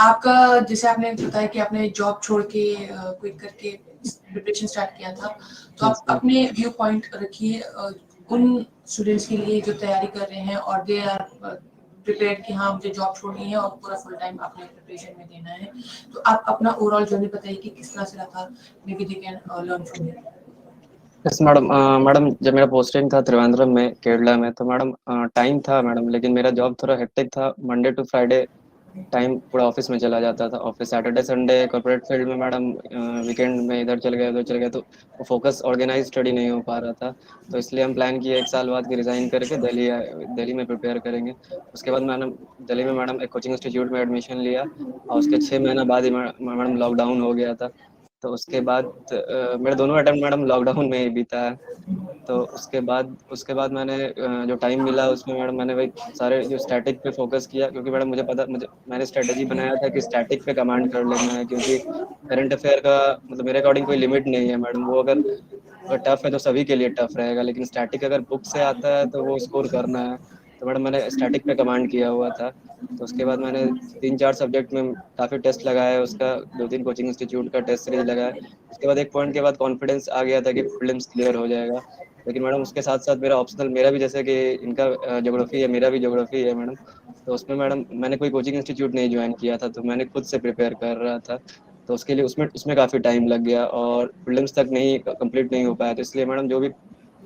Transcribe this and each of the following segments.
आपका जैसे आपने बताया कि आपने जॉब छोड़ के क्विट करके प्रिपरेशन स्टार्ट किया था, तो आप अपने व्यू पॉइंट रखिए उन स्टूडेंट्स के लिए जो तैयारी कर रहे हैं और दे आर प्रिपेयर्ड कि हाँ मुझे जॉब छोड़नी है और पूरा फुल टाइम अपने प्रिपरेशन में देना है, तो आप अपना ओवरऑल जर्नी बताइए कि किस तरह से रहा था, may be they can learn from here. Yes madam. Madam जब मेरा पोस्टिंग था त्रिवेंद्रम में केरला में, तो मैडम टाइम था मैडम, लेकिन मेरा जॉब थोड़ा हेक्टिक था। मंडे टू फ्राइडे टाइम पूरा ऑफिस में चला जाता था। Office Saturday Sunday corporate field में मैडम, वीकेंड में इधर चल गए उधर चल गए, तो वो फोकस ऑर्गेनाइज स्टडी नहीं हो पा रहा था। तो इसलिए हम प्लान किए 1 साल बाद कि रिजाइन करके दिल्ली में प्रिपेयर करेंगे। उसके बाद मैंने दिल्ली में मैडम एक कोचिंग इंस्टीट्यूट में एडमिशन लिया, और उसके 6 महीना बाद ही मैडम लॉकडाउन हो गया था। तो उसके बाद मेरे दोनों अटेम्प्ट मैडम लॉकडाउन में ही बीता है। तो उसके बाद मैंने जो टाइम मिला उसमें मैडम मैंने वही सारे जो स्टैटिक पे फोकस किया, क्योंकि मैडम मैंने स्ट्रेटेजी बनाया था कि स्टैटिक पे कमांड कर लेना है, क्योंकि करंट अफेयर का मतलब मेरे अकॉर्डिंग कोई लिमिट नहीं है मैडम। वो अगर टफ है तो सभी के लिए टफ रहेगा, लेकिन स्टैटिक अगर बुक से आता है तो वो स्कोर करना है। तो मैडम मैंने स्टैटिक पे कमांड किया हुआ था। तो उसके बाद मैंने 3-4 सब्जेक्ट में काफ़ी टेस्ट लगाया, उसका 2-3 कोचिंग इंस्टीट्यूट का टेस्ट सीरीज लगाया। उसके बाद एक पॉइंट के बाद कॉन्फिडेंस आ गया था कि प्रीलिम्स क्लियर हो जाएगा। लेकिन मैडम उसके साथ साथ मेरा ऑप्शनल, मेरा भी जैसे कि इनका ज्योग्राफी है, मेरा भी ज्योग्राफी है मैडम। तो उसमें मैडम मैंने कोई कोचिंग इंस्टीट्यूट नहीं ज्वाइन किया था, तो मैंने खुद से प्रिपेयर कर रहा था। तो उसके लिए उसमें उसमें काफ़ी टाइम लग गया और प्रीलिम्स तक नहीं कंप्लीट नहीं हो पाया। तो इसलिए मैडम जो भी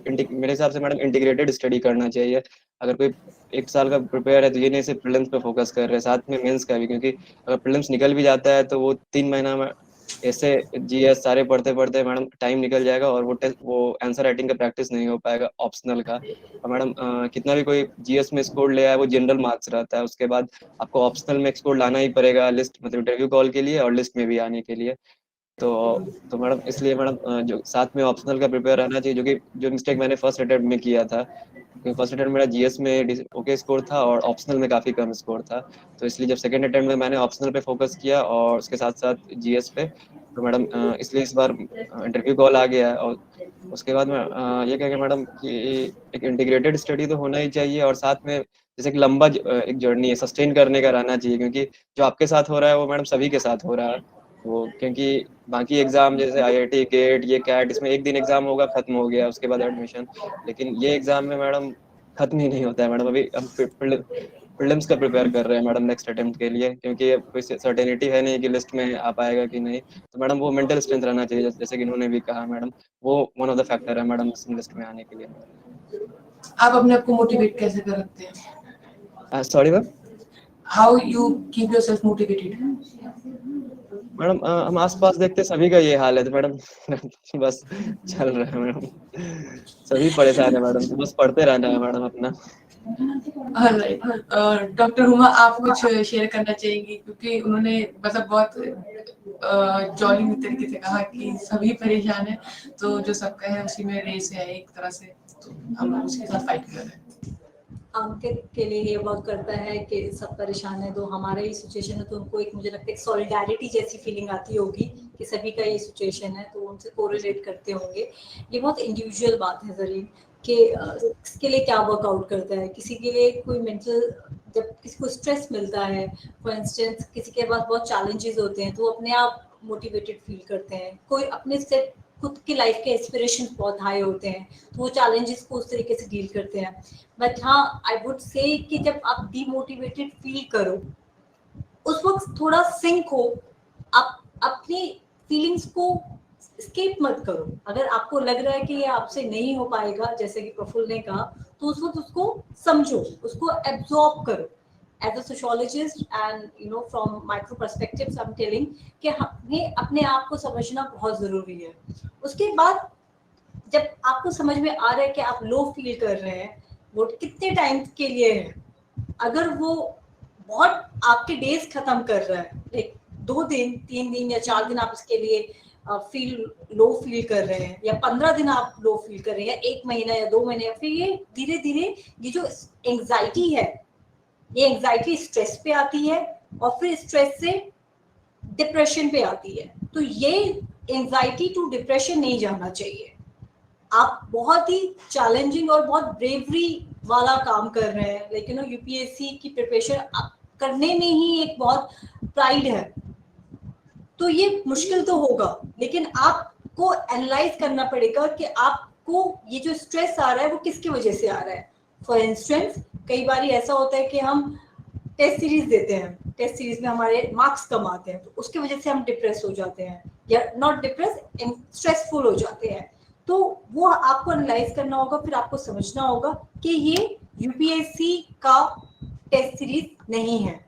मेरे हिसाब से मैडम इंटीग्रेटेड स्टडी करना चाहिए। अगर कोई 1 साल का प्रिपेयर है तो ये नहीं सिर्फ प्रीलिम्स पे फोकस कर रहे हैं, साथ में मेंस का भी, क्योंकि अगर प्रीलिम्स निकल भी जाता है तो वो 3 महीना में ऐसे जीएस सारे पढ़ते पढ़ते मैडम टाइम निकल जाएगा, और वो आंसर राइटिंग का प्रैक्टिस नहीं हो पाएगा ऑप्शनल का। और मैडम कितना भी कोई जीएस में स्कोर ले आए वो जनरल मार्क्स रहता है, उसके बाद आपको ऑप्शनल में स्कोर लाना ही पड़ेगा लिस्ट, मतलब इंटरव्यू कॉल के लिए और लिस्ट में भी आने के लिए। तो तो मैडम इसलिए मैडम जो साथ में ऑप्शनल का प्रिपेयर रहना चाहिए, जो मिस्टेक मैंने फर्स्ट अटेम्प्ट में किया था, क्योंकि फर्स्ट अटेम्प्ट मेरा जीएस में ओके स्कोर था और ऑप्शनल में काफ़ी कम स्कोर था। तो इसलिए जब सेकंड अटेम्प्ट में मैंने ऑप्शनल पे फोकस किया और उसके साथ साथ जीएस पे, तो मैडम इसलिए इस बार इंटरव्यू कॉल आ गया है। और उसके बाद मैं ये कहेंगे मैडम कि एक इंटीग्रेटेड स्टडी तो होना ही चाहिए, और साथ में जैसे कि लंबा एक जर्नी है, सस्टेन करने का रहना चाहिए, क्योंकि जो आपके साथ हो रहा है वो मैडम सभी के साथ हो रहा है। वो क्योंकि बाकी एग्जाम जैसे आईआईटी गेट ये कैट, इसमें एक दिन एग्जाम होगा खत्म हो गया उसके बाद एडमिशन। लेकिन ये एग्जाम में मैडम खत्म ही नहीं होता है मैडम। अभी हम प्रीलिम्स का प्रिपेयर कर रहे हैं मैडम नेक्स्ट अटेम्प्ट के लिए, क्योंकि अब कोई सर्टेनिटी है नहीं कि लिस्ट में आ पाएगा कि नहीं। तो मैडम वो मेंटल स्ट्रेंथ रहना चाहिए, जैसे कि इन्होंने भी कहा मैडम, वो वन ऑफ द फैक्टर है मैडम लिस्ट में आने के लिए मैडम। आप अपने आप को मोटिवेट कैसे कर रखते हैं? Sorry ma'am. How you keep yourself motivated? Madam हम आसपास देखते सभी का ये हाल है तो मैडम बस चल रहा है मैडम, सभी परेशान है मैडम, तो बस पढ़ते रहना है मैडम अपना। ऑलराइट, डॉक्टर हुमा आप कुछ शेयर करना चाहेंगी, क्योंकि उन्होंने मतलब बहुत जॉली तरीके से कहा कि सभी परेशान है, तो जो सबका है उसी में रेस है एक तरह से, तो हम लोग उसके साथ फाइट कर रहे हैं। के लिए ये वर्क करता है कि सब परेशान है, तो हमारे ही सिचुएशन है तो उनको एक मुझे लगता है सॉलिडारिटी जैसी फीलिंग आती होगी कि सभी का ये सिचुएशन है, तो उनसे कोरिलेट करते होंगे। ये बहुत इंडिविजुअल बात है जरीन कि किसके लिए क्या वर्कआउट करता है। किसी के लिए कोई मेंटल, जब किसी को स्ट्रेस मिलता है फॉर इंस्टेंस, किसी के पास बहुत चैलेंजेस होते हैं तो अपने आप मोटिवेटेड फील करते हैं। कोई अपने से खुद की लाइफ के एस्पिरेशंस बहुत हाई होते हैं तो वो चैलेंजेस को उस तरीके से डील करते हैं। बट हाँ, आई वुड से कि जब आप डीमोटिवेटेड फील करो उस वक्त थोड़ा सिंक हो, आप अपनी फीलिंग्स को स्केप मत करो। अगर आपको लग रहा है कि ये आपसे नहीं हो पाएगा, जैसे कि प्रफुल्ल ने कहा, तो उस वक्त उसको समझो, उसको एब्जॉर्ब करो। As a sociologist and from micro perspectives I am telling कि हमें अपने आप को समझना बहुत जरूरी है। उसके बाद जब आपको समझ में आ रहा है कि आप लो फील कर रहे हैं, वो कितने टाइम के लिए है, अगर वो बहुत आपके डेज खत्म कर रहा है, लाइक 2 दिन 3 दिन या 4 दिन आप इसके लिए लो फील कर रहे हैं, या 15 दिन आप लो फील कर रहे हैं, या 1 महीना या 2 महीने, या फिर ये धीरे धीरे ये जो एंग्जाइटी है, ये एंग्जाइटी स्ट्रेस पे आती है और फिर स्ट्रेस से डिप्रेशन पे आती है। तो ये एंग्जाइटी टू डिप्रेशन नहीं जाना चाहिए। आप बहुत ही चैलेंजिंग और बहुत ब्रेवरी वाला काम कर रहे हैं, लाइक यूपीएससी की प्रिपरेशन करने में ही एक बहुत प्राइड है, तो ये मुश्किल तो होगा, लेकिन आपको एनालाइज करना पड़ेगा कि आपको ये जो स्ट्रेस आ रहा है वो किसकी वजह से आ रहा है। फॉर इंस्टेंस कई बार ऐसा होता है कि हम टेस्ट सीरीज देते हैं, टेस्ट सीरीज में हमारे मार्क्स कम आते हैं, तो उसकी वजह से हम डिप्रेस हो जाते हैं, या नॉट डिप्रेस, स्ट्रेसफुल हो जाते हैं। तो वो आपको एनालाइज करना होगा, फिर आपको समझना होगा कि ये यूपीएससी का टेस्ट सीरीज नहीं है,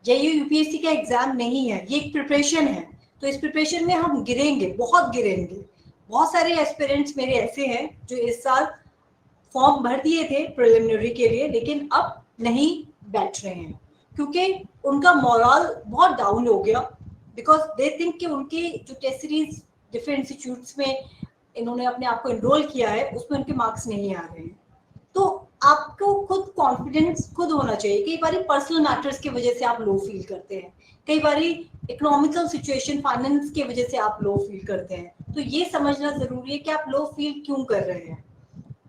ये यूपीएससी का एग्जाम नहीं है, ये एक प्रिपरेशन है। तो इस प्रिपरेशन में हम गिरेंगे, बहुत गिरेंगे। बहुत सारे एस्पिरेंट्स मेरे ऐसे हैं जो इस साल फॉर्म भर दिए थे प्रिलिमिनरी के लिए, लेकिन अब नहीं बैठ रहे हैं क्योंकि उनका मोरल बहुत डाउन हो गया, बिकॉज दे थिंक कि उनके जो टेस्ट सीरीज डिफरेंट इंस्टीट्यूट्स में इन्होंने अपने आप को एनरोल किया है उसमें उनके मार्क्स नहीं आ रहे हैं। तो आपको खुद कॉन्फिडेंस खुद होना चाहिए। कई बार पर्सनल मैटर्स की वजह से आप लो फील करते हैं, कई बार इकोनॉमिकल सिचुएशन फाइनेंस की वजह से आप लो फील करते हैं, तो ये समझना जरूरी है कि आप लो फील क्यों कर रहे हैं,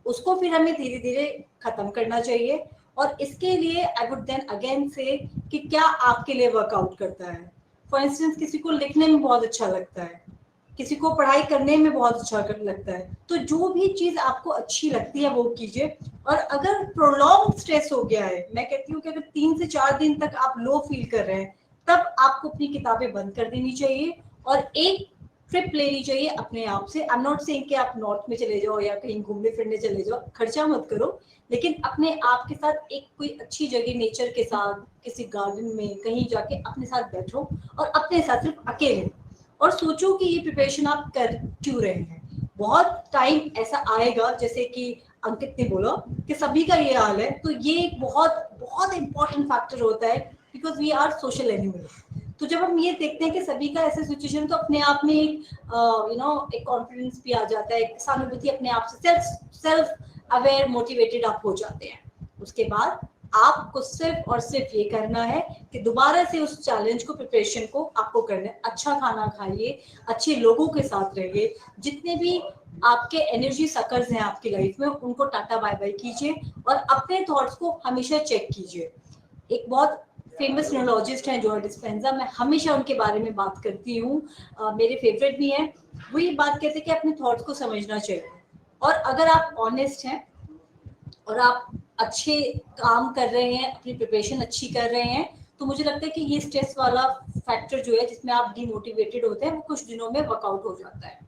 उसको फिर हमें धीरे धीरे खत्म करना चाहिए। और इसके लिए आई वुड देन अगेन से कि क्या आपके लिए वर्कआउट करता है। फॉर इंस्टेंस किसी को लिखने में बहुत अच्छा लगता है, किसी को पढ़ाई करने में बहुत अच्छा लगता है, तो जो भी चीज आपको अच्छी लगती है वो कीजिए। और अगर प्रोलॉन्ग स्ट्रेस हो गया है, मैं कहती हूँ कि अगर 3 से 4 दिन तक आप लो फील कर रहे हैं, तब आपको अपनी किताबें बंद कर देनी चाहिए और एक ट्रिप लेनी चाहिए अपने आप से। आई एम नॉट सेइंग कि आप नॉर्थ में चले जाओ या कहीं घूमने फिरने चले जाओ, खर्चा मत करो, लेकिन अपने आप के साथ एक कोई अच्छी जगह नेचर के साथ किसी गार्डन में कहीं जाके अपने साथ बैठो और अपने साथ सिर्फ अकेले, और सोचो कि ये प्रिपरेशन आप कर क्यों रहे हैं। बहुत टाइम ऐसा आएगा, जैसे कि अंकित ने बोला कि सभी का ये हाल है, तो ये एक बहुत बहुत इंपॉर्टेंट फैक्टर होता है, because we are social animals. तो जब हम ये देखते हैं कि सभी का ऐसा सिचुएशन, तो अपने आप में एक एक कॉन्फिडेंस भी आ जाता है, एक सहानुभूति अपने आप से, सेल्फ अवेयर मोटिवेटेड आप हो जाते हैं। उसके बाद आपको सिर्फ और सिर्फ ये करना है कि दोबारा से उस चैलेंज को, प्रिपरेशन को आपको करना है। अच्छा खाना खाइए, अच्छे लोगों के साथ रहिए, जितने भी आपके एनर्जी सकर्स हैं आपकी लाइफ में उनको टाटा बाय बाय कीजिए और अपने थॉट्स को हमेशा चेक कीजिए। एक बहुत फेमस न्यूरोलॉजिस्ट हैं जॉय डिस्पेंजा, मैं हमेशा उनके बारे में बात करती हूँ, मेरे फेवरेट भी हैं। वो ये बात कहते हैं कि अपने थॉट्स को समझना चाहिए, और अगर आप ऑनेस्ट हैं और आप अच्छे काम कर रहे हैं, अपनी प्रिपरेशन अच्छी कर रहे हैं, तो मुझे लगता है कि ये स्ट्रेस वाला फैक्टर जो है जिसमें आप डिमोटिवेटेड होते हैं, वो कुछ दिनों में वर्कआउट हो जाता है।